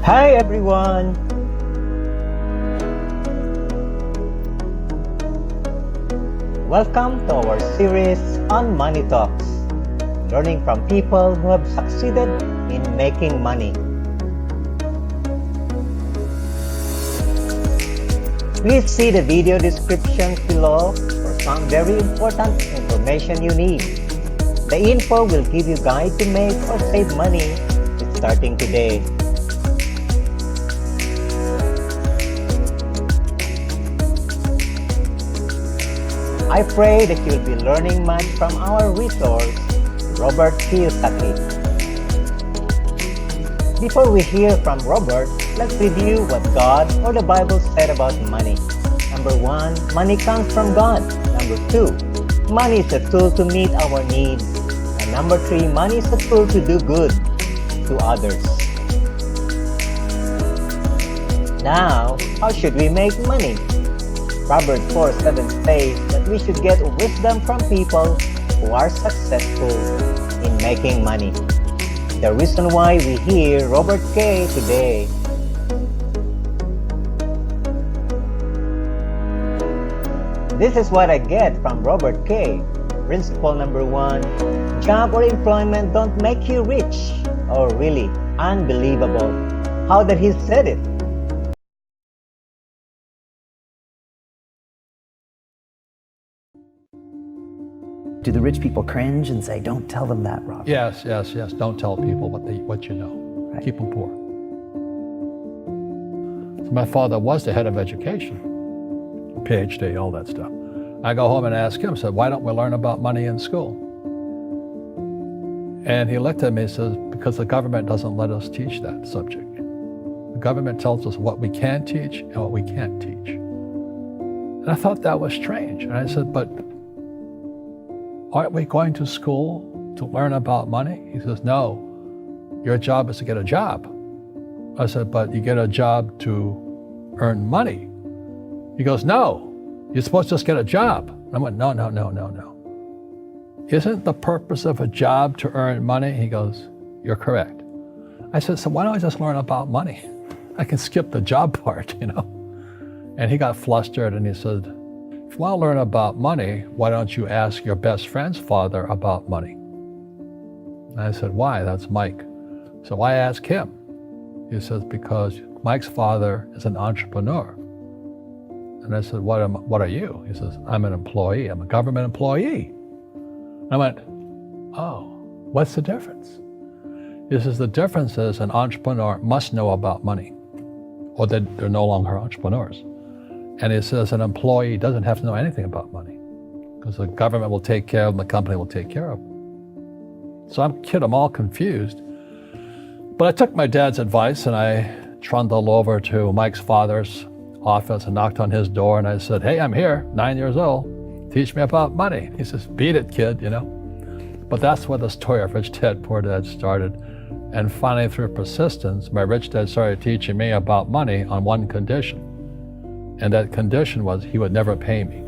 Hi everyone! Welcome to our series on Money Talks, learning from people who have succeeded in making money. Please see the video description below for some very important information you need. The info will give you a guide to make or save money starting today. I pray that you'll be learning much from our resource, Robert Kiyosaki. Before we hear from Robert, let's review what God or the Bible said about money. Number 1, money comes from God. Number 2, money is a tool to meet our needs. And number 3, money is a tool to do good to others. Now, how should we make money? Proverbs 4:7 says that we should get wisdom from people who are successful in making money. The reason why we hear Robert K. today. This is what I get from Robert K. Principle number 1, job or employment don't make you rich. Oh really, unbelievable. How that he said it? Do the rich people cringe and say, don't tell them that, Robert? Yes. Don't tell people what you know. Right. Keep them poor. So my father was the head of education, PhD, all that stuff. I go home and ask him, said, why don't we learn about money in school? And he looked at me and says, because the government doesn't let us teach that subject. The government tells us what we can teach and what we can't teach. And I thought that was strange. And I said, but aren't we going to school to learn about money? He says, no, your job is to get a job. I said, but you get a job to earn money. He goes, no, you're supposed to just get a job. I went, no. Isn't the purpose of a job to earn money? He goes, you're correct. I said, so why don't I just learn about money? I can skip the job part, And he got flustered and he said, if you want to learn about money, why don't you ask your best friend's father about money? And I said, why? That's Mike. So I asked him. He says, because Mike's father is an entrepreneur. And I said, what are you? He says, I'm an employee. I'm a government employee. And I went, oh, what's the difference? He says, the difference is an entrepreneur must know about money, or they're no longer entrepreneurs. And he says an employee doesn't have to know anything about money because the government will take care of them, the company will take care of them. So I'm all confused. But I took my dad's advice and I trundled over to Mike's father's office and knocked on his door and I said, hey, I'm here, 9 years old. Teach me about money. He says, beat it, kid, But that's where the story of Rich Dad, Poor Dad started. And finally, through persistence, my rich dad started teaching me about money on one condition. And that condition was he would never pay me.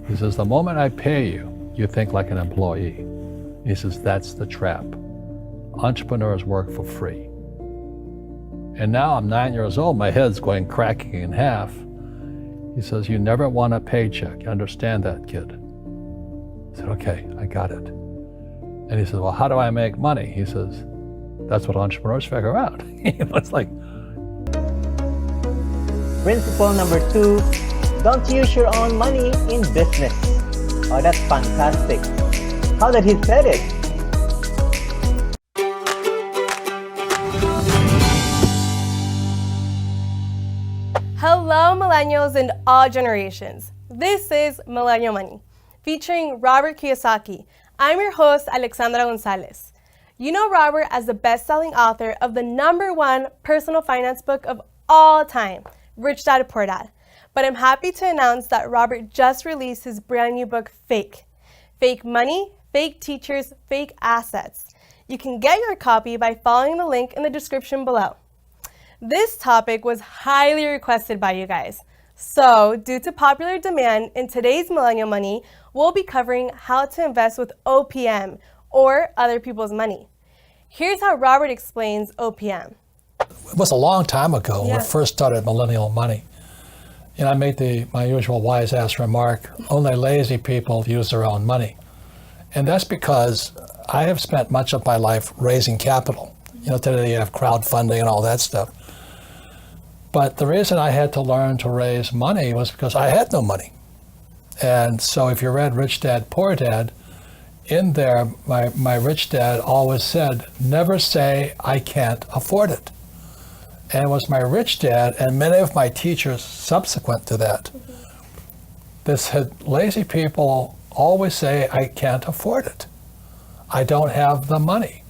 He says, the moment I pay you, you think like an employee. He says, that's the trap. Entrepreneurs work for free. And now I'm 9 years old, my head's going cracking in half. He says, you never want a paycheck. You understand that, kid? I said, okay, I got it. And he says, well, how do I make money? He says, that's what entrepreneurs figure out. It's like, Principle number 2, don't use your own money in business. Oh, that's fantastic. How that he said it? Hello, millennials and all generations. This is Millennial Money, featuring Robert Kiyosaki. I'm your host, Alexandra Gonzalez. You know Robert as the best-selling author of the #1 personal finance book of all time, Rich Dad, Poor Dad. But I'm happy to announce that Robert just released his brand new book, Fake. Fake Money, Fake Teachers, Fake Assets. You can get your copy by following the link in the description below. This topic was highly requested by you guys. So, due to popular demand, in today's Millennial Money, we'll be covering how to invest with OPM, or other people's money. Here's how Robert explains OPM. It was a long time ago when Yeah. we first started Millennial Money. I made my usual wise-ass remark, only lazy people use their own money. And that's because I have spent much of my life raising capital. Today you have crowdfunding and all that stuff. But the reason I had to learn to raise money was because I had no money. And so if you read Rich Dad, Poor Dad, in there, my rich dad always said, never say, I can't afford it. And it was my rich dad and many of my teachers subsequent to that. They said, lazy people always say, I can't afford it. I don't have the money.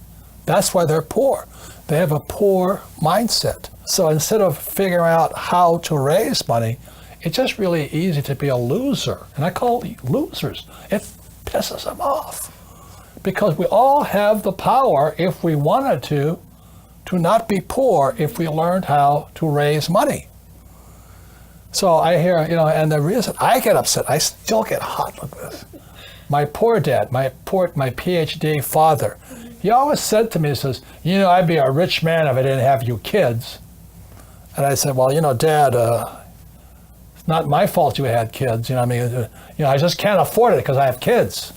That's why they're poor. They have a poor mindset. So instead of figuring out how to raise money, it's just really easy to be a loser. And I call it losers. It pisses them off. Because we all have the power, if we wanted to not be poor if we learned how to raise money. So I hear, and the reason I get upset, I still get hot with this. My poor dad, my PhD father, he always said to me, he says, I'd be a rich man if I didn't have you kids. And I said, well, Dad, it's not my fault you had kids. I just can't afford it because I have kids.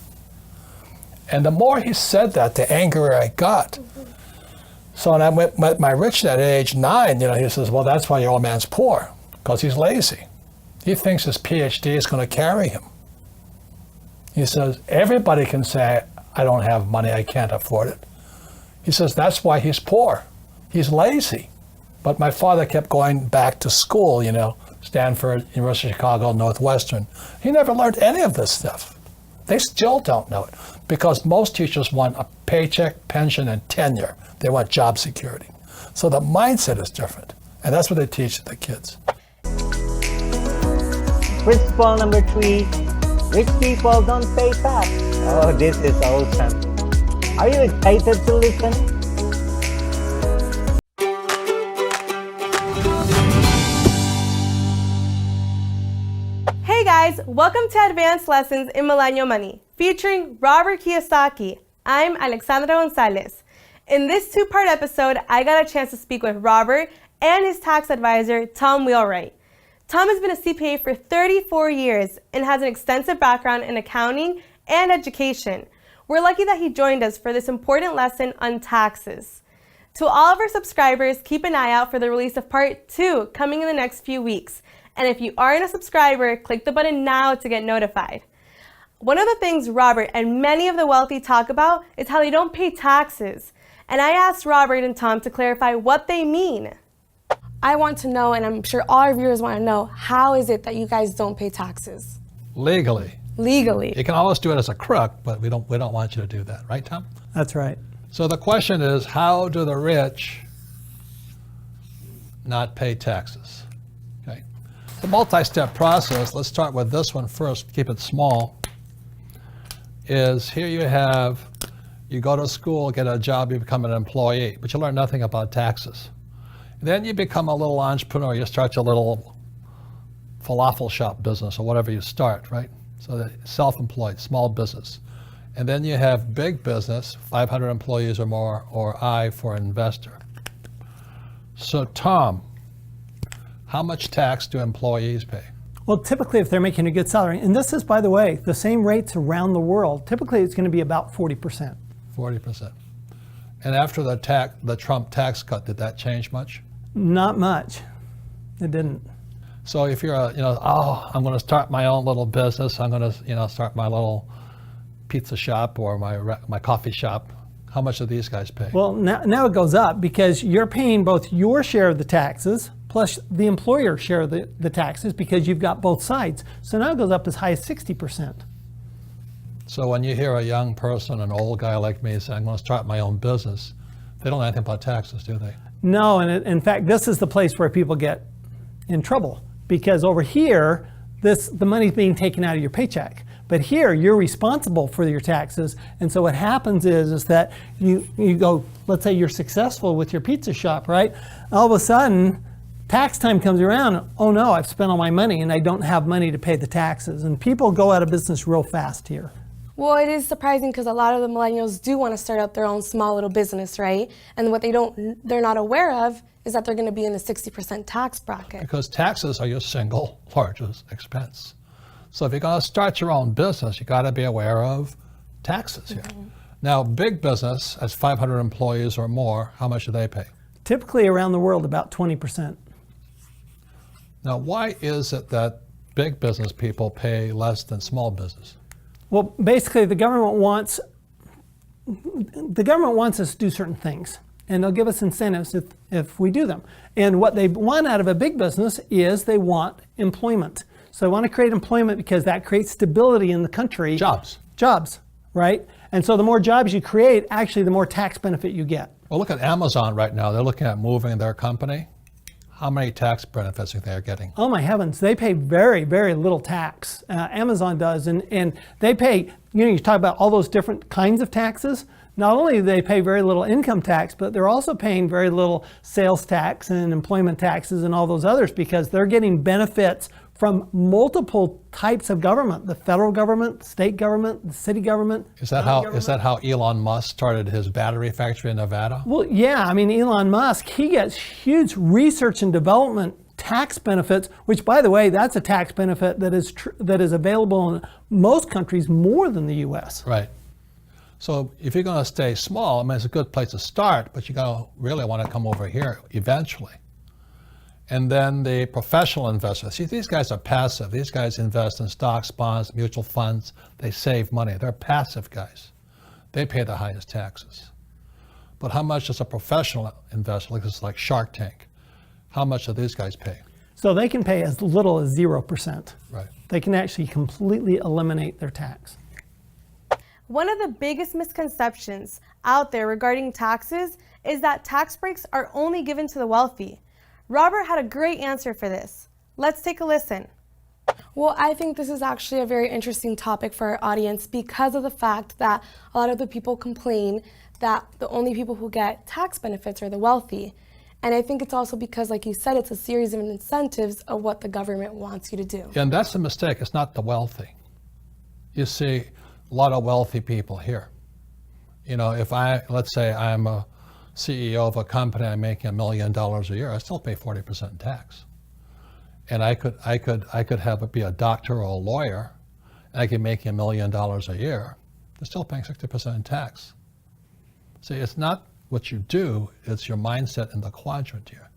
And the more he said that, the angrier I got. So when I met my rich dad at age 9, he says, well, that's why your old man's poor, because he's lazy. He thinks his PhD is going to carry him. He says, everybody can say, I don't have money, I can't afford it. He says, that's why he's poor. He's lazy. But my father kept going back to school, Stanford, University of Chicago, Northwestern. He never learned any of this stuff. They still don't know it because most teachers want a paycheck, pension, and tenure. They want job security. So the mindset is different. And that's what they teach the kids. Principle number 3, rich people don't pay tax. Oh, this is awesome. Are you excited to listen? Hey guys, welcome to Advanced Lessons in Millennial Money, featuring Robert Kiyosaki. I'm Alexandra Gonzalez. In this 2-part episode, I got a chance to speak with Robert and his tax advisor, Tom Wheelwright. Tom has been a CPA for 34 years and has an extensive background in accounting and education. We're lucky that he joined us for this important lesson on taxes. To all of our subscribers, keep an eye out for the release of part 2 coming in the next few weeks. And if you aren't a subscriber, click the button now to get notified. One of the things Robert and many of the wealthy talk about is how they don't pay taxes. And I asked Robert and Tom to clarify what they mean. I want to know, and I'm sure all our viewers want to know, how is it that you guys don't pay taxes? Legally. Legally. You can always do it as a crook, but we don't want you to do that. Right, Tom? That's right. So the question is, how do the rich not pay taxes? Okay. It's a multi-step process. Let's start with this one first, keep it small. Is here you go to school, get a job, you become an employee, but you learn nothing about taxes. Then you become a little entrepreneur, you start your little falafel shop business or whatever you start, right? So self-employed, small business. And then you have big business, 500 employees or more, or I for investor. So Tom, how much tax do employees pay? Well, typically if they're making a good salary, and this is, by the way, the same rates around the world, typically it's going to be about 40%. 40%. And after the Trump tax cut, did that change much? Not much. It didn't. So if you're I'm going to start my own little business, I'm going to start my little pizza shop or my coffee shop, how much do these guys pay? Well, now it goes up because you're paying both your share of the taxes plus the employer share of the taxes because you've got both sides. So now it goes up as high as 60%. So when you hear a young person, an old guy like me say, I'm going to start my own business, they don't know anything about taxes, do they? No, and in fact, this is the place where people get in trouble because over here, the money's being taken out of your paycheck. But here, you're responsible for your taxes. And so what happens is that you go, let's say you're successful with your pizza shop, right? All of a sudden, tax time comes around, oh no, I've spent all my money and I don't have money to pay the taxes. And people go out of business real fast here. Well, it is surprising because a lot of the millennials do want to start up their own small little business, right? And what they're not aware of is that they're going to be in the 60% tax bracket. Because taxes are your single largest expense. So if you're going to start your own business, you got to be aware of taxes here. Now, big business has 500 employees or more. How much do they pay? Typically around the world, about 20%. Now, why is it that big business people pay less than small business? Well, basically, the government wants us to do certain things, and they'll give us incentives if we do them. And what they want out of a big business is they want employment. So they want to create employment because that creates stability in the country. Jobs, right? And so the more jobs you create, actually, the more tax benefit you get. Well, look at Amazon right now. They're looking at moving their company. How many tax benefits are they getting? Oh my heavens, they pay very, very little tax. Amazon does, and they pay, you talk about all those different kinds of taxes. Not only do they pay very little income tax, but they're also paying very little sales tax and employment taxes and all those others because they're getting benefits from multiple types of government, the federal government, the state government, the city government. Is that how Elon Musk started his battery factory in Nevada? Well, yeah, I mean, Elon Musk, he gets huge research and development tax benefits, which, by the way, that's a tax benefit that is available in most countries more than the U.S. Right. So if you're going to stay small, I mean, it's a good place to start, but you're going to really want to come over here eventually. And then the professional investors. See, these guys are passive. These guys invest in stocks, bonds, mutual funds. They save money. They're passive guys. They pay the highest taxes. But how much does a professional investor, like Shark Tank, how much do these guys pay? So they can pay as little as 0%. Right. They can actually completely eliminate their tax. One of the biggest misconceptions out there regarding taxes is that tax breaks are only given to the wealthy. Robert had a great answer for this. Let's take a listen. Well, I think this is actually a very interesting topic for our audience because of the fact that a lot of the people complain that the only people who get tax benefits are the wealthy. And I think it's also because, like you said, it's a series of incentives of what the government wants you to do. And that's a mistake. It's not the wealthy. You see a lot of wealthy people here. Let's say I'm a CEO of a company, I'm making $1 million a year, I still pay 40% in tax. And I could be a doctor or a lawyer, and I could make $1 million a year, they're still paying 60% in tax. See, it's not what you do, it's your mindset in the quadrant here.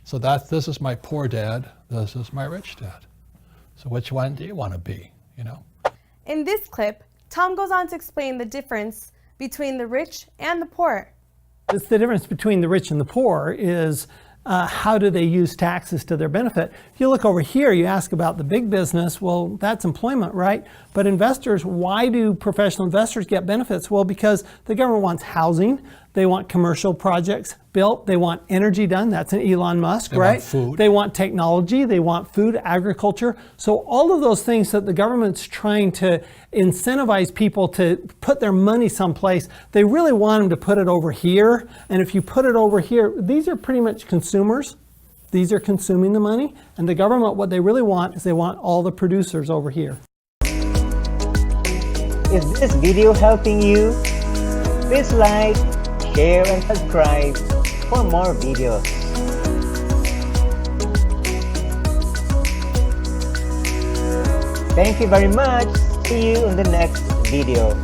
So this is my poor dad, this is my rich dad. So which one do you want to be, In this clip, Tom goes on to explain the difference between the rich and the poor. It's the difference between the rich and the poor is how do they use taxes to their benefit. If you look over here, you ask about the big business, well, that's employment, right? But investors, why do professional investors get benefits? Well, because the government wants housing, they want commercial projects built, they want energy done, that's an Elon Musk, right? Want food. They want technology, they want food, agriculture. So all of those things that the government's trying to incentivize people to put their money someplace, they really want them to put it over here. And if you put it over here, these are pretty much consumers. These are consuming the money. And the government, what they really want is they want all the producers over here. Is this video helping you? Please like, share, and subscribe for more videos. Thank you very much. See you in the next video.